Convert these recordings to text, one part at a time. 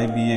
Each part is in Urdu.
IBA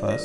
1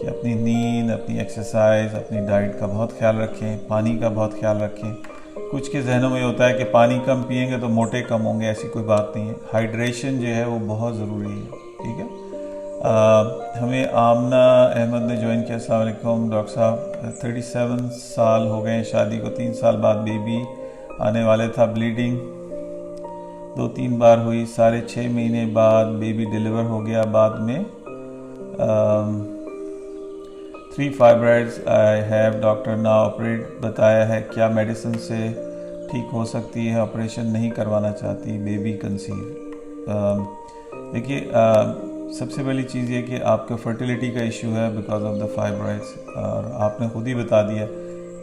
کہ اپنی نیند، اپنی ایکسرسائز، اپنی ڈائٹ کا بہت خیال رکھیں، پانی کا بہت خیال رکھیں. کچھ کے ذہنوں میں ہوتا ہے کہ پانی کم پئیں گے تو موٹے کم ہوں گے، ایسی کوئی بات نہیں ہے. ہائیڈریشن جو ہے وہ بہت ضروری ہے. ٹھیک ہے. ہمیں آمنہ احمد نے جوائن کیا. السلام علیکم ڈاکٹر صاحب، 37 سال ہو گئے شادی کو، 3 سال بعد بیبی آنے والے تھا. بلیڈنگ 2-3 بار ہوئی، 6.5 مہینے بعد بیبی ڈیلیور ہو گیا. بعد میں 3 فائبرائڈز آئی ہیو. ڈاکٹر نا آپریٹ بتایا ہے، کیا میڈیسن سے ٹھیک ہو سکتی ہے؟ آپریشن نہیں کروانا چاہتی بیبی کنسیو. دیکھیے، سب سے پہلی چیز یہ کہ آپ کا فرٹیلیٹی کا ایشو ہے بیکاز آف دا فائبرائڈس، اور آپ نے خود ہی بتا دیا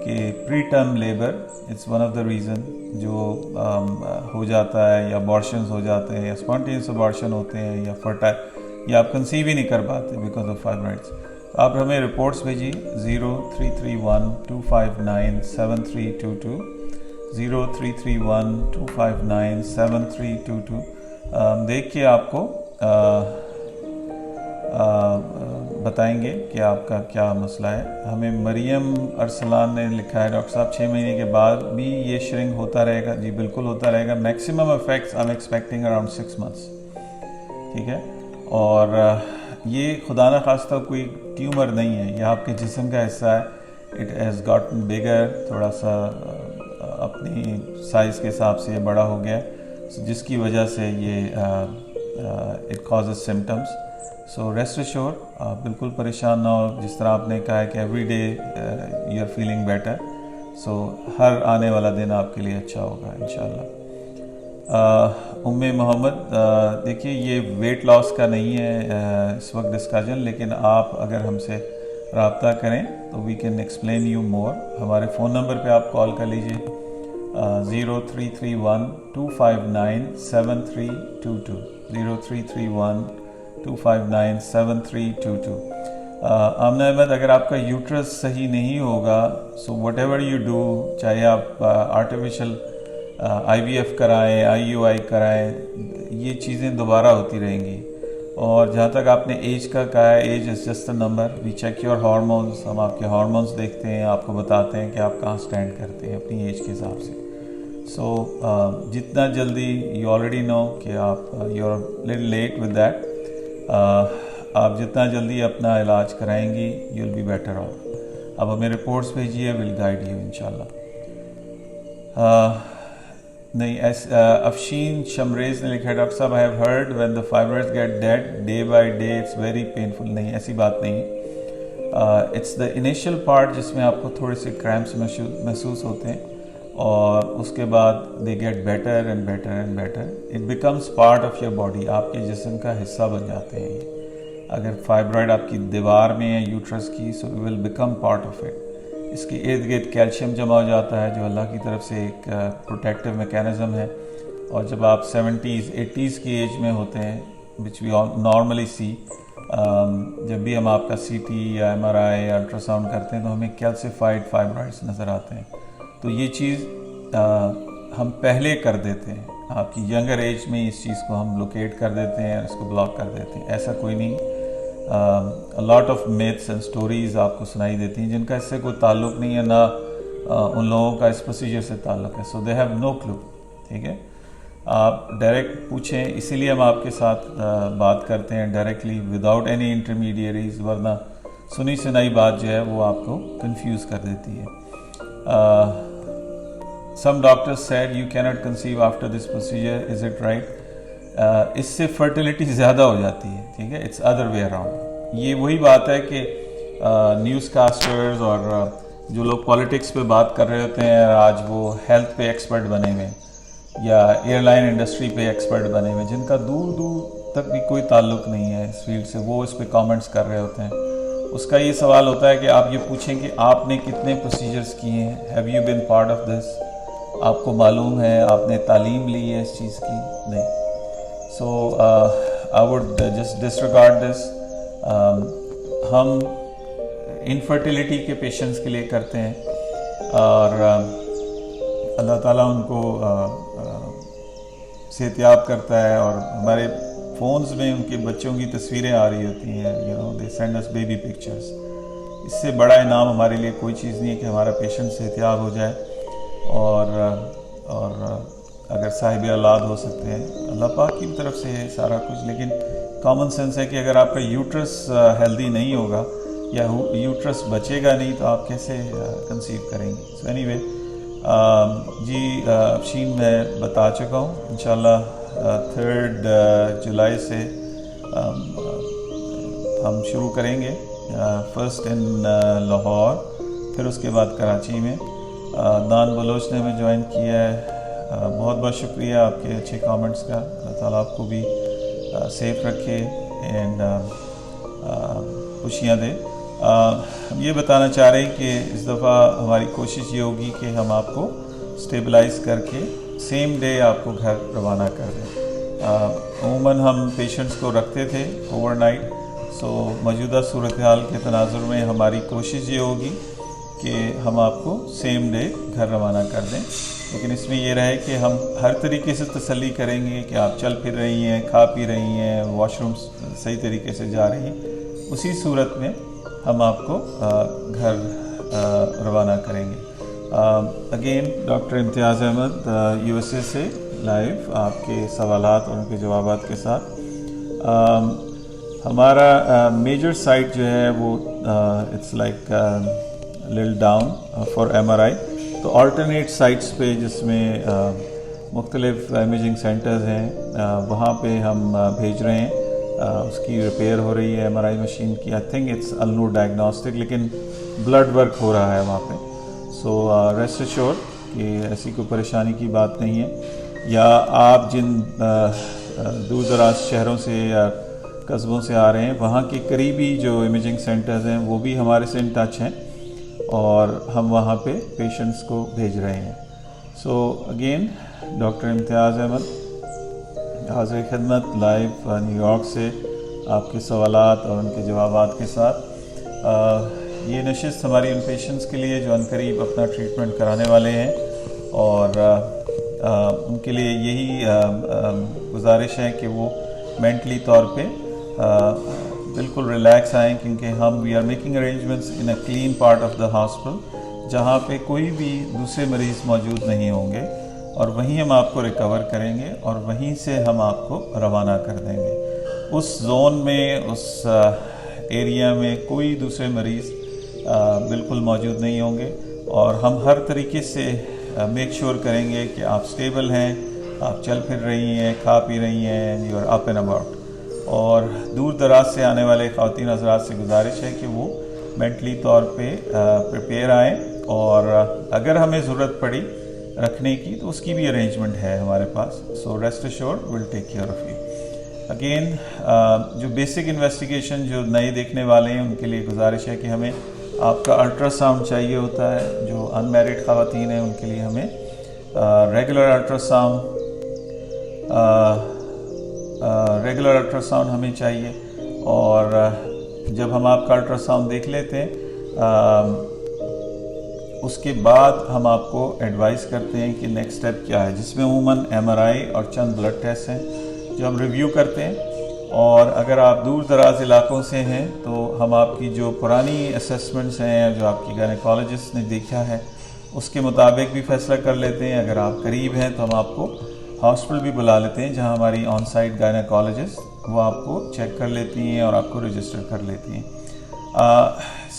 کہ preterm labour it's one of the reason جو ہو جاتا ہے، یا ابارشنز ہو جاتے ہیں، یا اسپونٹینیس ابارشن ہوتے ہیں، یا فرٹائل، یا آپ کنسیو ہی نہیں کر پاتے بیکاز آف فائبرائڈس. آپ ہمیں رپورٹس بھیجیے 0331-259-7322 0331-259-7322. دیکھ کے آپ کو بتائیں گے کہ آپ کا کیا مسئلہ ہے. ہمیں مریم ارسلان نے لکھا ہے، ڈاکٹر صاحب 6 مہینے کے بعد بھی یہ شرنک ہوتا رہے گا؟ جی بالکل ہوتا رہے گا. Maximum effects I am expecting around 6 months. ٹھیک ہے. اور یہ خدا نہ خواستہ کوئی ٹیومر نہیں ہے، یہ آپ کے جسم کا حصہ ہے. اٹ ہیز گاٹن بگر، تھوڑا سا اپنی سائز کے حساب سے یہ بڑا ہو گیا، جس کی وجہ سے یہ it causes symptoms. So rest assure, آپ بالکل پریشان نہ ہو. جس طرح آپ نے کہا ہے کہ every day you are feeling better, so ہر آنے والا دن آپ کے لیے اچھا ہوگا انشاءاللہ. محمد، دیکھیے یہ ویٹ لاس کا نہیں ہے اس وقت ڈسکشن، لیکن آپ اگر ہم سے رابطہ کریں تو we can explain you more. ہمارے فون نمبر پہ آپ کال کر لیجیے 0331-259-7322 0331-259-7322. آمنہ احمد، اگر آپ کا یوٹرس صحیح نہیں ہوگا، so what ever you do, چاہے آپ آرٹیفیشل آئی وی ایف کرائیں، آئی یو آئی کرائیں، یہ چیزیں دوبارہ ہوتی رہیں گی. اور جہاں تک آپ نے ایج کا کہا ہے، age is just a number. We check your hormones, ہم آپ کے ہارمونس دیکھتے ہیں، آپ کو بتاتے ہیں کہ آپ کہاں سٹینڈ کرتے ہیں اپنی ایج کے حساب سے. سو جتنا جلدی، یو آلریڈی نو کہ آپ you are little late with that, آپ جتنا جلدی اپنا علاج کرائیں گی you will be better off. اب ہمیں رپورٹس بھیجیے، ول گائیڈ یو انشاءاللہ. نہیں، افشین شمریز نے لکھا ہے، ڈاکٹر صاحب I have heard when the fibres get dead day by day it's very painful. نہیں، ایسی بات نہیں ہے. اٹس دا انیشیل پارٹ جس میں آپ کو تھوڑے سے کریمپس محسوس ہوتے ہیں، اور اس کے بعد they get better and better and better. It becomes part of your body, آپ کے جسم کا حصہ بن جاتے ہیں. اگر فائبرائڈ آپ کی دیوار میں ہے یوٹرس کی، so you will become part of it. اس کے ارد گرد کیلشیم جمع ہو جاتا ہے، جو اللہ کی طرف سے ایک پروٹیکٹیو میکینزم ہے. اور جب آپ 70s 80s کی ایج میں ہوتے ہیں، وچ وی نارملی سی، جب بھی ہم آپ کا سی ٹی یا ایم آر آئی یا الٹرا ساؤنڈ کرتے ہیں تو ہمیں کیلسیفائڈ فائبرائڈس نظر آتے ہیں. تو یہ چیز ہم پہلے کر دیتے ہیں، آپ کی ینگر ایج میں اس چیز کو ہم لوکیٹ کر دیتے ہیں، اس کو بلاک کر دیتے ہیں. ایسا کوئی نہیں. Lot of maths and stories آپ کو سنائی دیتی ہیں جن کا اس سے کوئی تعلق نہیں ہے، نہ ان لوگوں کا اس پروسیجر سے تعلق ہے. سو دے ہیو نو کلو. ٹھیک ہے. آپ ڈائریکٹ پوچھیں، اسی لیے ہم آپ کے ساتھ بات کرتے ہیں ڈائریکٹلی وداؤٹ اینی انٹرمیڈیریز، ورنہ سنی سنائی بات جو ہے وہ آپ کو کنفیوز کر دیتی ہے. Some doctors said you can't conceive after this procedure, is it right? اس سے فرٹیلیٹی زیادہ ہو جاتی ہے. ٹھیک ہے. It's other way around. یہ وہی بات ہے کہ نیوز کاسٹرز اور جو لوگ پالیٹکس پہ بات کر رہے ہوتے ہیں، آج وہ ہیلتھ پہ ایکسپرٹ بنے ہوئے یا ایئر لائن انڈسٹری پہ ایکسپرٹ بنے ہوئے، جن کا دور دور تک بھی کوئی تعلق نہیں ہے اس فیلڈ سے، وہ اس پہ کامنٹس کر رہے ہوتے ہیں. اس کا یہ سوال ہوتا ہے کہ آپ یہ پوچھیں کہ آپ نے کتنے پروسیجرز کیے ہیں، have you been part of this? آپ کو معلوم ہے، آپ نے تعلیم لی ہے اس چیز کی؟ نہیں. سو آئی وڈ جسٹ ڈسریگارڈ دس. ہم انفرٹیلیٹی کے پیشنٹس کے لیے کرتے ہیں، اور اللہ تعالیٰ ان کو صحت یاب کرتا ہے. اور ہمارے فونز میں ان کے بچوں کی تصویریں آ رہی ہوتی ہیں، they send us baby pictures. اس سے بڑا انعام ہمارے لیے کوئی چیز نہیں ہے کہ ہمارا پیشنٹ صحتیاب ہو جائے اور اگر صاحب اولاد ہو سکتے ہیں. اللہ پاک کی طرف سے ہے سارا کچھ، لیکن کامن سینس ہے کہ اگر آپ کا یوٹرس ہیلدی نہیں ہوگا یا یوٹرس بچے گا نہیں تو آپ کیسے کنسیو کریں گے. سو اینی وے جی افشین میں بتا چکا ہوں. انشاءاللہ 3 جولائی سے ہم شروع کریں گے، فرسٹ ان لاہور، پھر اس کے بعد کراچی میں. دان بلوچ نے ہمیں جوائن کیا ہے. بہت بہت شکریہ آپ کے اچھے کامنٹس کا. اللہ تعالیٰ آپ کو بھی سیف رکھے اینڈ خوشیاں دے. ہم یہ بتانا چاہ رہے ہیں کہ اس دفعہ ہماری کوشش یہ ہوگی کہ ہم آپ کو اسٹیبلائز کر کے سیم ڈے آپ کو گھر روانہ کر دیں. عموماً ہم پیشنٹس کو رکھتے تھے اوور نائٹ. سو موجودہ صورتحال کے تناظر میں ہماری کوشش یہ ہوگی کہ ہم آپ کو سیم ڈے گھر روانہ کر دیں. لیکن اس میں یہ رہے کہ ہم ہر طریقے سے تسلی کریں گے کہ آپ چل پھر رہی ہیں، کھا پی رہی ہیں، واش روم صحیح طریقے سے جا رہی ہیں. اسی صورت میں ہم آپ کو گھر روانہ کریں گے. Again doctor Imtiaz Ahmad USA سے لائیو آپ کے سوالات اور ان کے جوابات کے ساتھ. ہمارا میجر سائٹ جو ہے وہ it's like Lal down for MRI. تو آلٹرنیٹ سائٹس پہ جس میں مختلف امیجنگ سینٹرز ہیں وہاں پہ ہم بھیج رہے ہیں. اس کی ریپیئر ہو رہی ہے MRI مشین کی. آئی تھنک اٹس النور ڈائگنوسٹک، لیکن بلڈ ورک ہو رہا ہے وہاں پہ. سو ریسٹ ایشور کہ ایسی کوئی پریشانی کی بات نہیں ہے. یا آپ جن دور دراز شہروں سے یا قصبوں سے آ رہے ہیں وہاں کے قریبی جو امیجنگ سینٹرز ہیں وہ بھی ہمارے سے ان ٹچ ہیں اور ہم وہاں پہ پیشنٹس کو بھیج رہے ہیں. So again doctor Imtiaz Ahmad حاضر خدمت لائیو نیو یارک سے آپ کے سوالات اور ان کے جوابات کے ساتھ. یہ نشست ہماری ان پیشنٹس کے لیے جو عنقریب اپنا ٹریٹمنٹ کرانے والے ہیں اور ان کے لیے یہی گزارش ہے کہ وہ مینٹلی طور پہ بالکل ریلیکس آئیں، کیونکہ ہم we are making arrangements in a clean part of the hospital جہاں پہ کوئی بھی دوسرے مریض موجود نہیں ہوں گے، اور وہیں ہم آپ کو ریکور کریں گے اور وہیں سے ہم آپ کو روانہ کر دیں گے. اس زون میں، اس ایریا میں کوئی دوسرے مریض بالکل موجود نہیں ہوں گے، اور ہم ہر طریقے سے میک شور کریں گے کہ آپ سٹیبل ہیں، آپ چل پھر رہی ہیں، کھا پی رہی ہیں، you are up and about. اور دور دراز سے آنے والے خواتین حضرات سے گزارش ہے کہ وہ مینٹلی طور پہ پریپیئر آئیں، اور اگر ہمیں ضرورت پڑی رکھنے کی تو اس کی بھی ارینجمنٹ ہے ہمارے پاس. So rest assured will take care of you. Again جو بیسک انویسٹیگیشن جو نئے دیکھنے والے ہیں ان کے لیے گزارش ہے کہ ہمیں آپ کا الٹرا ساؤنڈ چاہیے ہوتا ہے. جو ان میرڈ خواتین ہیں ان کے لیے ہمیں ریگولر الٹرا ساؤنڈ ہمیں چاہیے. اور جب ہم آپ کا الٹرا ساؤنڈ دیکھ لیتے ہیں اس کے بعد ہم آپ کو ایڈوائز کرتے ہیں کہ نیکسٹ سٹیپ کیا ہے، جس میں عموماً MRI اور چند بلڈ ٹیسٹ ہیں جو ہم ریویو کرتے ہیں. اور اگر آپ دور دراز علاقوں سے ہیں تو ہم آپ کی جو پرانی اسیسمنٹس ہیں جو آپ کی گائنیکالوجسٹ نے دیکھا ہے اس کے مطابق بھی فیصلہ کر لیتے ہیں. اگر آپ قریب ہیں تو ہم آپ کو ہاسپٹل بھی بلا لیتے ہیں جہاں ہماری آن سائٹ گائنیکالوجسٹ وہ آپ کو چیک کر لیتی ہیں اور آپ کو رجسٹر کر لیتی ہیں.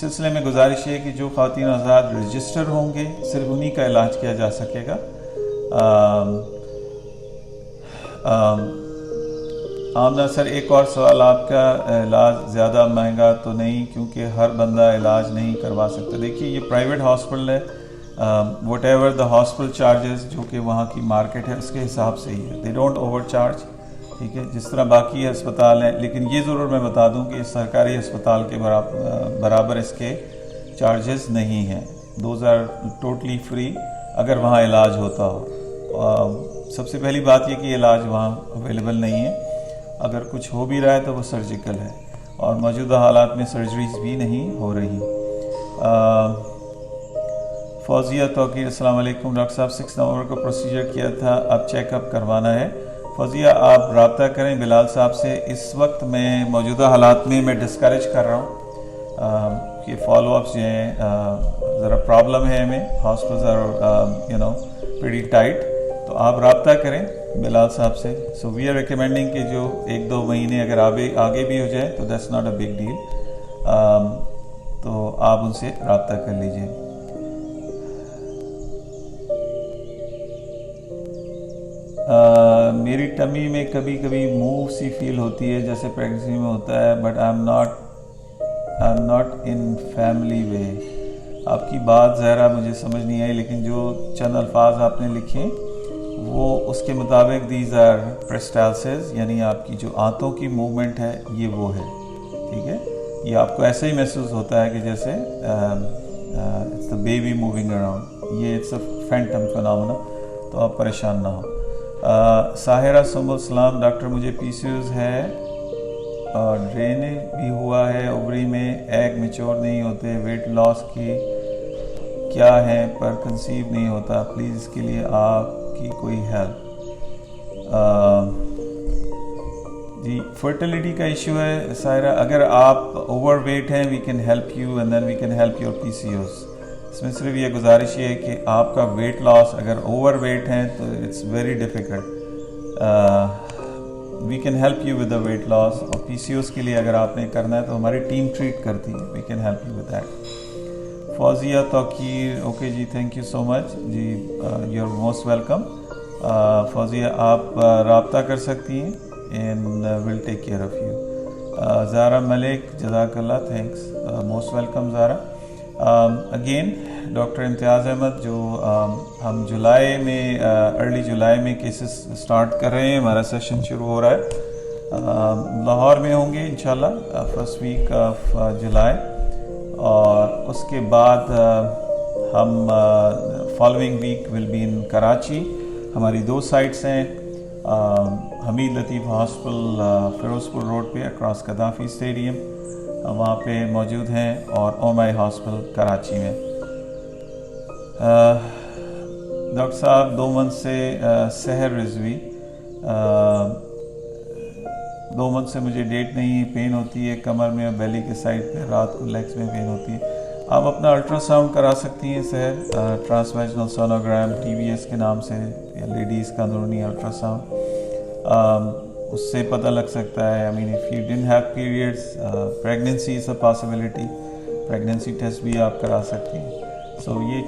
سلسلے میں گزارش ہے کہ جو خواتین حضرات رجسٹر ہوں گے صرف انہی کا علاج کیا جا سکے گا. آمنہ سر ایک اور سوال، آپ کا علاج زیادہ مہنگا تو نہیں کیونکہ ہر بندہ علاج نہیں کروا سکتا؟ دیکھیے یہ پرائیویٹ ہاسپٹل ہے، what ever the hospital charges جو کہ وہاں کی مارکیٹ ہے اس کے حساب سے ہی ہے. دے ڈونٹ اوور چارج، ٹھیک ہے، جس طرح باقی ہسپتال ہیں. لیکن یہ ضرور میں بتا دوں کہ سرکاری ہسپتال کے برابر اس کے چارجز نہیں ہیں. دوز آر ٹوٹلی فری اگر وہاں علاج ہوتا ہو. سب سے پہلی بات یہ کہ علاج وہاں اویلیبل نہیں ہے. اگر کچھ ہو بھی رہا ہے تو وہ سرجیکل ہے، اور موجودہ حالات میں سرجریز بھی نہیں ہو رہی. فوزیہ توقیر، السلام علیکم ڈاکٹر صاحب، 6 نومبر کو پروسیجر کیا تھا، اب چیک اپ کروانا ہے. فوزیہ آپ رابطہ کریں بلال صاحب سے. اس وقت میں موجودہ حالات میں ڈسکریج کر رہا ہوں کہ فالو اپس جو ہیں ذرا پرابلم ہے ہمیں, ہاسپٹلز آر پریٹی ٹائٹ, تو آپ رابطہ کریں بلال صاحب سے. سو وی آر ریکمینڈنگ کہ جو 1-2 مہینے اگر آگے بھی ہو جائے تو that's not a big deal, تو آپ ان سے رابطہ کر لیجئے. میری ٹمی میں کبھی کبھی موو سی فیل ہوتی ہے جیسے پریگنسی میں ہوتا ہے, but I am not in family way. آپ کی بات ظاہرہ مجھے سمجھ نہیں آئی, لیکن جو چند الفاظ آپ نے لکھے وہ اس کے مطابق دیز آر پریسٹالسز, یعنی آپ کی جو آنتوں کی موومنٹ ہے یہ وہ ہے, ٹھیک ہے. یہ آپ کو ایسے ہی محسوس ہوتا ہے کہ جیسے it's the baby moving around, یہ اٹس اے فینٹم فینامنا, تو آپ پریشان نہ ہوں. ساحرہ سنبل السلام, ڈاکٹر مجھے PCOS ہے اور ڈرینیج بھی ہوا ہے اووری میں, ایگ میچور نہیں ہوتے, ویٹ لاس کی کیا ہے پر کنسیو نہیں ہوتا, پلیز اس کے لیے آپ کی کوئی ہیلپ. جی فرٹیلیٹی کا ایشو ہے ساحرہ, اگر آپ اوور ویٹ ہیں we can help you and then we can help your PCOS. اس میں صرف یہ گزارش یہ ہے کہ آپ کا ویٹ لاس اگر اوور ویٹ ہیں تو it's very difficult. We can help you with the weight loss, اور PCOS کے لیے اگر آپ نے کرنا ہے تو ہماری ٹیم ٹریٹ کرتی ہے, we can help you with that. Fauzia Tauqeer, okay ji, thank you so much ji, you are most welcome. Fauzia آپ رابطہ کر سکتی ہیں and will take care of you. Zara Malik, جزاک اللہ, thanks, most welcome Zara. Again doctor Imtiaz Ahmed, جو ہم جولائی میں ارلی جولائی میں کیسز اسٹارٹ کر رہے ہیں, ہمارا سیشن شروع ہو رہا ہے, لاہور میں ہوں گے انشاءاللہ فرسٹ ویک آف جولائی, اور اس کے بعد ہم following week will be in Karachi. ہماری 2 سائٹس ہیں, حمید لطیف ہاسپٹل فیروز پور روڈ پہ اکراس قذافی اسٹیڈیم, وہاں پہ موجود ہیں, اور اومائی ہاسپٹل کراچی میں. ڈاکٹر صاحب 2 منتھ سے سحر رضوی, 2 منتھ سے مجھے ڈیٹ نہیں, پین ہوتی ہے کمر میں اور بیلی کے سائڈ پہ, رات کو لیگس میں پین ہوتی ہے. آپ اپنا الٹرا ساؤنڈ کرا سکتی ہیں سحر, ٹرانسویجنل سونوگرام TVS کے نام سے, یا لیڈیز کا اندرونی الٹرا ساؤنڈ, اس سے پتہ لگ سکتا ہے. I mean if you didn't have periods, pregnancy is a possibility, pregnancy test بھی آپ کرا سکتی ہیں. سو یہ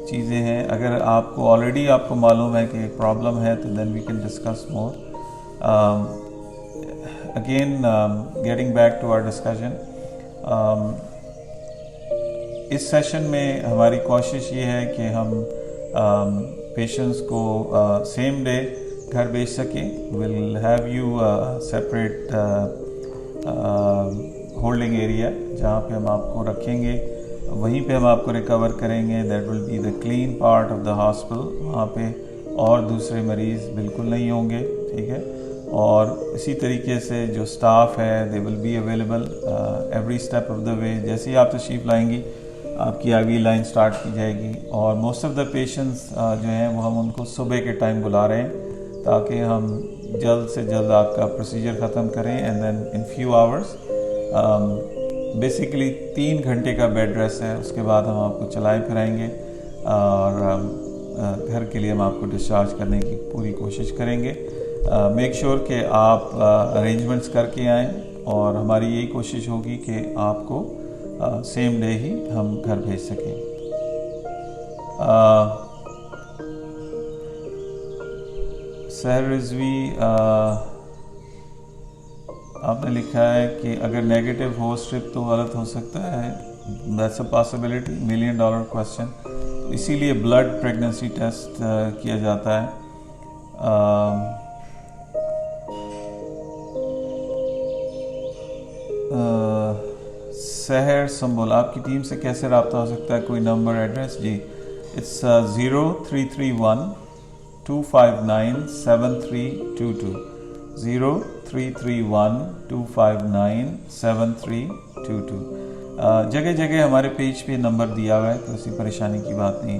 چیزیں ہیں. اگر آپ کو آلریڈی آپ کو معلوم ہے کہ پرابلم ہے تو then we can discuss more. Again getting back to our discussion, اس سیشن میں ہماری کوشش یہ ہے کہ ہم پیشنٹس کو سیم ڈے گھر بھیج سکیں. Will have you separate holding area جہاں پہ ہم آپ کو رکھیں گے, وہیں پہ ہم آپ کو ریکور کریں گے. That will be the clean part of the hospital, وہاں پہ اور دوسرے مریض بالکل نہیں ہوں گے, ٹھیک ہے. اور اسی طریقے سے جو اسٹاف ہے they will be available every step of the way. جیسے ہی آپ تشریف لائیں گی آپ کی آگے لائن سٹارٹ کی جائے گی. اور موسٹ آف دا پیشنٹس جو ہیں وہ ہم ان کو صبح کے ٹائم بلا رہے ہیں تاکہ ہم جلد سے جلد آپ کا پروسیجر ختم کریں. And then in few hours, basically 3 گھنٹے کا بیڈ ریسٹ ہے, اس کے بعد ہم آپ کو چلائے پھرائیں گے اور گھر کے لیے ہم آپ کو ڈسچارج کرنے کی پوری کوشش کریں گے. میک شیور کہ آپ ارینجمنٹس کر کے آئیں, اور ہماری یہی کوشش ہوگی کہ آپ کو سیم ڈے ہی ہم گھر بھیج سکیں. سحر رضوی, آپ نے لکھا ہے کہ اگر نیگیٹو ہو اسٹرپ تو غلط ہو سکتا ہے. That's a possibility, $1 million question. اسی لیے بلڈ پریگننسی ٹیسٹ کیا جاتا ہے. سحر سنبل, آپ کی ٹیم سے کیسے رابطہ ہو سکتا ہے, کوئی نمبر ایڈریس؟ G it's 0331-259-7322, 0331-259-7322. جگہ جگہ ہمارے پیج پہ نمبر دیا ہوا ہے تو اسی پریشانی کی بات نہیں.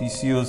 PCOS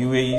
UAE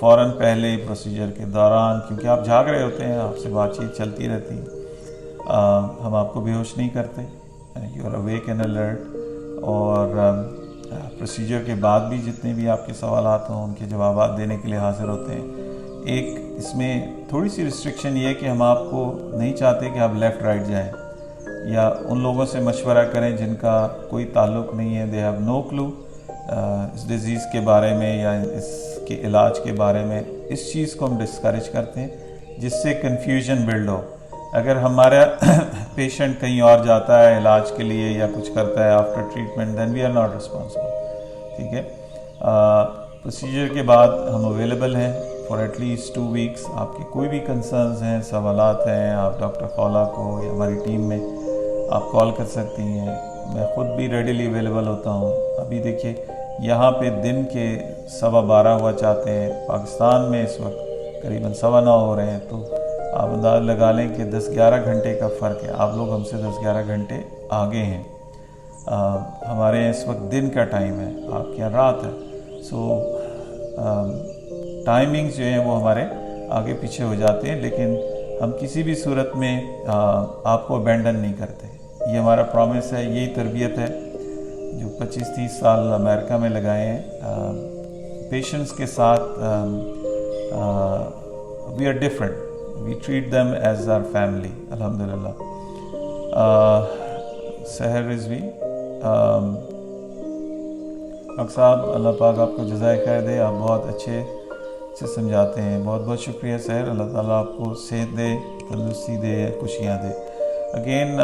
فوراً پہلے پروسیجر کے دوران، کیونکہ آپ جاگ رہے ہوتے ہیں، آپ سے بات چیت چلتی رہتی ہے، ہم آپ کو بے ہوش نہیں کرتے، you are awake and alert, اور پروسیجر کے بعد بھی جتنے بھی آپ کے سوالات ہوں ان کے جوابات دینے کے لیے حاضر ہوتے ہیں۔ ایک اس میں تھوڑی سی ریسٹرکشن یہ ہے کہ ہم آپ کو نہیں چاہتے کہ آپ لیفٹ رائٹ جائیں یا ان لوگوں سے مشورہ کریں جن کا کوئی تعلق نہیں ہے، they have no kilo us disease کے بارے میں یا اس کے علاج کے بارے میں۔ اس چیز کو ہم ڈسکریج کرتے ہیں جس سے کنفیوژن بلڈ ہو۔ اگر ہمارا پیشنٹ کہیں اور جاتا ہے علاج کے لیے یا کچھ کرتا ہے after treatment, then we are not responsible, ٹھیک ہے۔ پروسیجر کے بعد ہم اویلیبل ہیں فار ایٹ لیسٹ 2 ویکس۔ آپ کے کوئی بھی کنسرنز ہیں، سوالات ہیں، آپ ڈاکٹر خولا کو یا ہماری ٹیم میں آپ کال کر سکتی ہیں۔ میں خود بھی ریڈیلی اویلیبل ہوتا ہوں۔ ابھی دیکھیے یہاں پہ دن کے 12:15 ہوا چاہتے ہیں، پاکستان میں اس وقت قریباً 9:15 ہو رہے ہیں، تو آپ انداز لگا لیں کہ 10-11 گھنٹے کا فرق ہے۔ آپ لوگ ہم سے 10-11 گھنٹے آگے ہیں۔ ہمارے یہاں اس وقت دن کا ٹائم ہے، آپ کے یہاں رات ہے، سو ٹائمنگز جو ہیں وہ ہمارے آگے پیچھے ہو جاتے ہیں، لیکن ہم کسی بھی صورت میں آپ کو ابینڈن نہیں کرتے۔ یہ ہمارا پرومس ہے، یہی تربیت ہے جو 25-30 سال امریکہ میں لگائے ہیں۔ پیشنٹس کے ساتھ we are different, we treat them as our family, الحمدللہ۔ سحر رضوی، ڈاکٹر صاحب اللہ پاک آپ کو جزائے خیر دے، آپ بہت اچھے سے سمجھاتے ہیں، بہت بہت شکریہ سحر، اللہ تعالیٰ آپ کو صحت دے، تندرستی دے، خوشیاں دے۔ اگین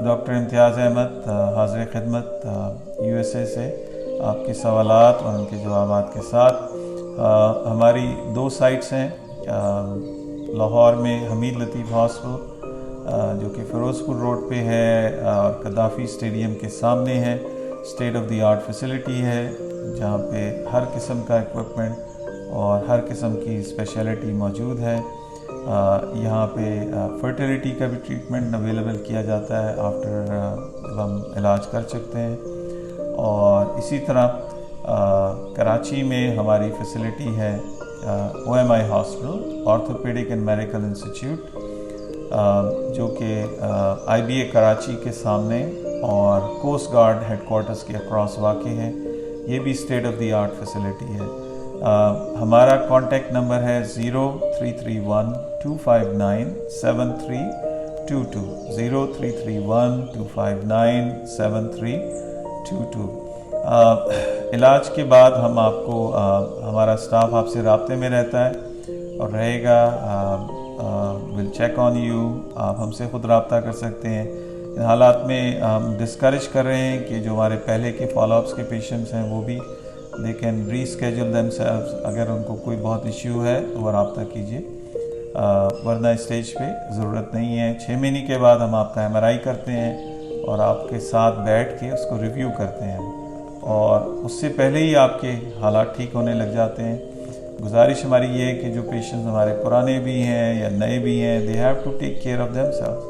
ڈاکٹر امتیاز احمد حاضر خدمت USA سے آپ کے سوالات اور ان کے جوابات کے ساتھ۔ ہماری 2 سائٹس ہیں، لاہور میں حمید لطیف ہاسپٹل جو کہ فیروز پور روڈ پہ ہے اور قذافی اسٹیڈیم کے سامنے ہے، state of the art facility ہے جہاں پہ ہر قسم کا ایکوپمنٹ اور ہر قسم کی اسپیشلٹی موجود ہے۔ یہاں پہ فرٹیلیٹی کا بھی ٹریٹمنٹ اویلیبل کیا جاتا ہے آفٹر جب ہم علاج کر چکتے ہیں، اور اسی طرح کراچی میں ہماری فیسلٹی ہے OMI hospital, orthopaedic and medical institute, جو کہ IBA کراچی کے سامنے اور کوسٹ گارڈ ہیڈ کوارٹرز کے اکراس واقع ہے۔ یہ بھی state of the art facility ہے۔ ہمارا کانٹیکٹ نمبر ہے 0331-259-7322، 0331-259-7322۔ علاج کے بعد ہم آپ کو ہمارا اسٹاف آپ سے رابطے میں رہتا ہے اور رہے گا، ول چیک آن یو، آپ ہم سے خود رابطہ کر سکتے ہیں۔ ان حالات میں ہم ڈسکریج کر رہے ہیں کہ جو ہمارے پہلے کے فالو اپس کے پیشنٹس ہیں وہ بھی they can reschedule themselves, اگر ان کو کوئی بہت ایشو ہے تو وہ رابطہ کیجیے، ورنہ اسٹیج پہ ضرورت نہیں ہے۔ 6 مہینے کے بعد ہم آپ کا MRI کرتے ہیں اور آپ کے ساتھ بیٹھ کے اس کو ریویو کرتے ہیں، اور اس سے پہلے ہی آپ کے حالات ٹھیک ہونے لگ جاتے ہیں۔ گزارش ہماری یہ ہے کہ جو پیشنٹس ہمارے پرانے بھی ہیں یا نئے بھی ہیں، they have to take care of themselves.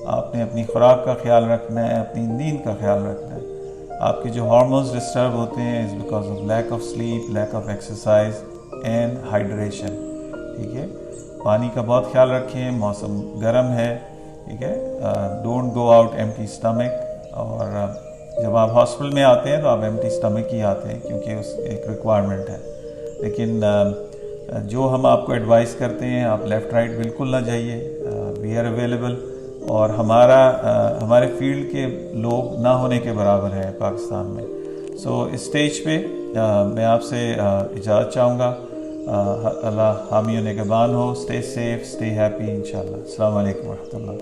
آپ نے اپنی خوراک کا خیال رکھنا ہے، اپنی نیند کا خیال رکھنا ہے۔ آپ کے جو ہارمونز ڈسٹرب ہوتے ہیں is because of lack of sleep, lack of exercise and hydration, ٹھیک ہے۔ پانی کا بہت خیال رکھیں، موسم گرم ہے، ٹھیک ہے۔ Don't go out empty stomach, اور جب آپ ہاسپٹل میں آتے ہیں تو آپ ایمٹی اسٹمک ہی آتے ہیں کیونکہ اس ایک ریکوائرمنٹ ہے، لیکن جو ہم آپ کو ایڈوائز کرتے ہیں آپ لیفٹ رائٹ بالکل نہ جائیے، وی آر اویلیبل، اور ہمارے فیلڈ کے لوگ نہ ہونے کے برابر ہیں پاکستان میں۔ سو اس اسٹیج پہ میں آپ سے اجازت چاہوں گا، اللہ حامی و نگہبان ہو، اسٹے سیف، اسٹے ہیپی انشاءاللہ۔ السلام علیکم ورحمۃ اللہ۔